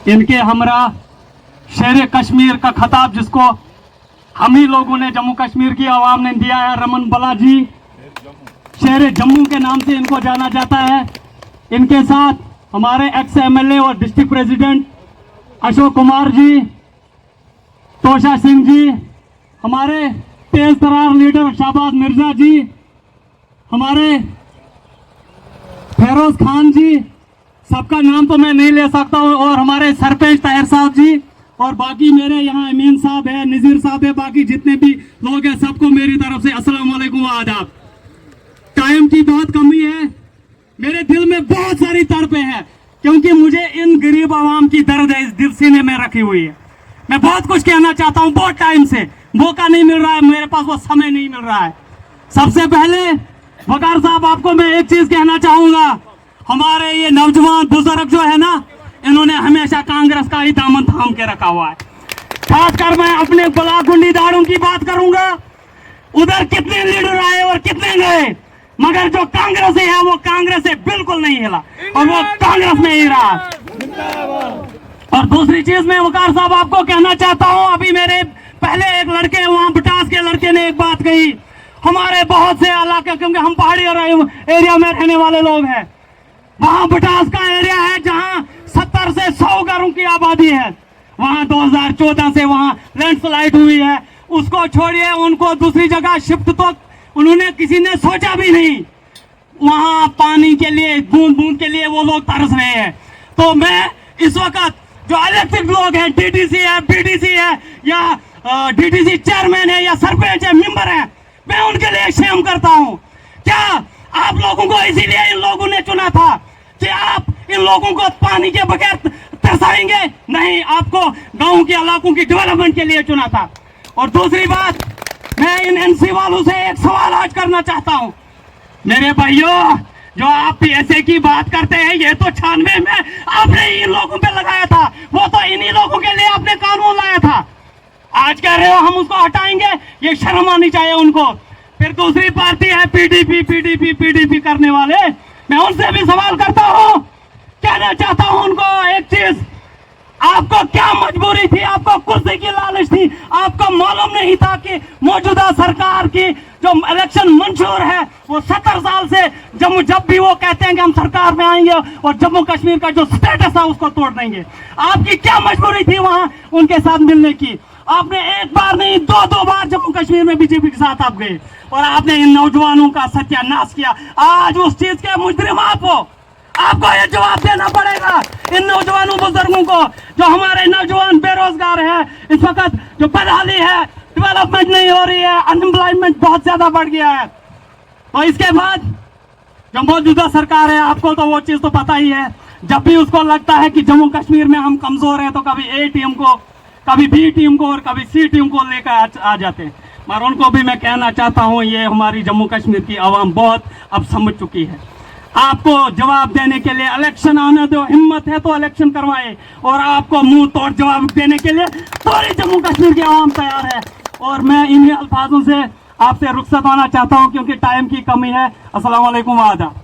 इनके हमरा शेर कश्मीर का खिताब जिसको हम ही लोगों ने जम्मू कश्मीर की आवाम ने दिया है, रमन बालाजी शेर जम्मू के नाम से इनको जाना जाता है। इनके साथ हमारे एक्स एमएलए और डिस्ट्रिक्ट प्रेसिडेंट अशोक कुमार जी, तोशा सिंह जी, हमारे तेज तरार लीडर शाहबाज मिर्जा जी, हमारे फेरोज खान जी, सबका नाम तो मैं नहीं ले सकता हूँ, और हमारे सरपंच ताहिर साहब जी, और बाकी मेरे यहाँ अमीन साहब है, नजीर साहब है, बाकी जितने भी लोग हैं सबको मेरी तरफ से अस्सलाम वालेकुम व आदाब। टाइम की बहुत कमी है, मेरे दिल में बहुत सारी तड़पें हैं, क्योंकि मुझे इन गरीब आवाम की दर्द है इस दिल सीने में रखी हुई है। मैं बहुत कुछ कहना चाहता हूँ, बहुत टाइम से मौका नहीं मिल रहा है, मेरे पास वो समय नहीं मिल रहा है। सबसे पहले वकार साहब, आपको मैं एक चीज कहना चाहूंगा, हमारे ये नौजवान बुजुर्ग जो है ना, इन्होंने हमेशा कांग्रेस का ही दामन थाम के रखा हुआ है। खासकर मैं अपने बलाकुंडी दाड़ों की बात करूंगा, उधर कितने लीडर आए और कितने गए, मगर जो कांग्रेस है वो कांग्रेस से बिल्कुल नहीं हिला और वो कांग्रेस में ही रहा। और दूसरी चीज मैं वकार साहब आपको कहना चाहता हूं, अभी मेरे पहले एक लड़के वहां बटास के लड़के ने एक बात कही, हमारे बहुत से इलाके, क्योंकि हम पहाड़ी और एरिया में रहने वाले लोग हैं, वहां बटास का एरिया है जहां 70 से 100 घरों की आबादी है, वहां 2014 से वहां लैंडस्लाइड हुई है, उसको छोड़िए, उनको दूसरी जगह शिफ्ट तो उन्होंने किसी ने सोचा भी नहीं, वहां पानी के लिए बूंद बूंद के लिए वो लोग तरस रहे हैं। तो मैं इस वक्त जो इलेक्टेड लोग हैं, डीडीसी है, बीडीसी है, या डीडीसी चेयरमैन है, या सरपंच है, मेंबर है, मैं उनके लिए शेम करता हूं। क्या आप लोगों को इसीलिए इन लोगों ने चुना था कि आप इन लोगों को पानी के बगैर तरसाएंगे? नहीं, आपको गांव के इलाकों की डेवलपमेंट के लिए चुना था। और दूसरी बात, मैं इन एनसी वालों से एक सवाल आज करना चाहता हूं, मेरे भाइयों, जो आप पीएसए की बात करते हैं, ये तो 96 में आपने इन लोगों पे लगाया था, वो तो इन्हीं लोगों के लिए आपने कानून लाया था, आज कह रहे हो हम उसको हटाएंगे, ये शर्म आनी चाहिए उनको। फिर दूसरी पार्टी है पीडीपी करने वाले, मैं उनसे भी सवाल करता हूं, कहना चाहता हूं उनको एक चीज, आपको क्या मजबूरी थी, आपको कुर्सी की लालच थी, आपको मालूम नहीं था कि मौजूदा सरकार की जो इलेक्शन मंशूर है वो 70 साल से जब भी वो कहते हैं कि हम सरकार में आएंगे और जम्मू कश्मीर का जो स्टेटस है उसको तोड़ देंगे, आपकी क्या मजबूरी थी वहां उनके साथ मिलने की? आपने एक बार नहीं, दो बार जम्मू कश्मीर में बीजेपी के साथ आप गए और आपने इन नौजवानों का सत्यानाश किया। आज उस चीज के मुजरिम आप हो, आपको ये जवाब देना पड़ेगा इन नौजवानों बुजुर्गों को, जो हमारे नौजवान बेरोजगार है इस वक्त, जो बदहाली है, डेवलपमेंट नहीं हो रही है, अनएम्प्लॉयमेंट बहुत ज्यादा बढ़ गया है। तो इसके बाद जो मौजूदा सरकार है, आपको तो वो चीज तो पता ही है, जब भी उसको लगता है कि जम्मू कश्मीर में हम कमजोर हैं तो कभी ए टीम को, कभी बी टीम को और कभी सी टीम को लेकर आ जाते हैं। मगर उनको भी मैं कहना चाहता हूं, ये हमारी जम्मू कश्मीर की आवाम बहुत अब समझ चुकी है। आपको जवाब देने के लिए इलेक्शन आने दो, हिम्मत है तो इलेक्शन करवाएं, और आपको मुंह तोड़ जवाब देने के लिए पूरी जम्मू कश्मीर की आवाम तैयार है। और मैं इन्हीं अल्फाजों से आपसे रुखसत होना चाहता हूं, क्योंकि टाइम की कमी है। अस्सलाम वालेकुम व आदाब।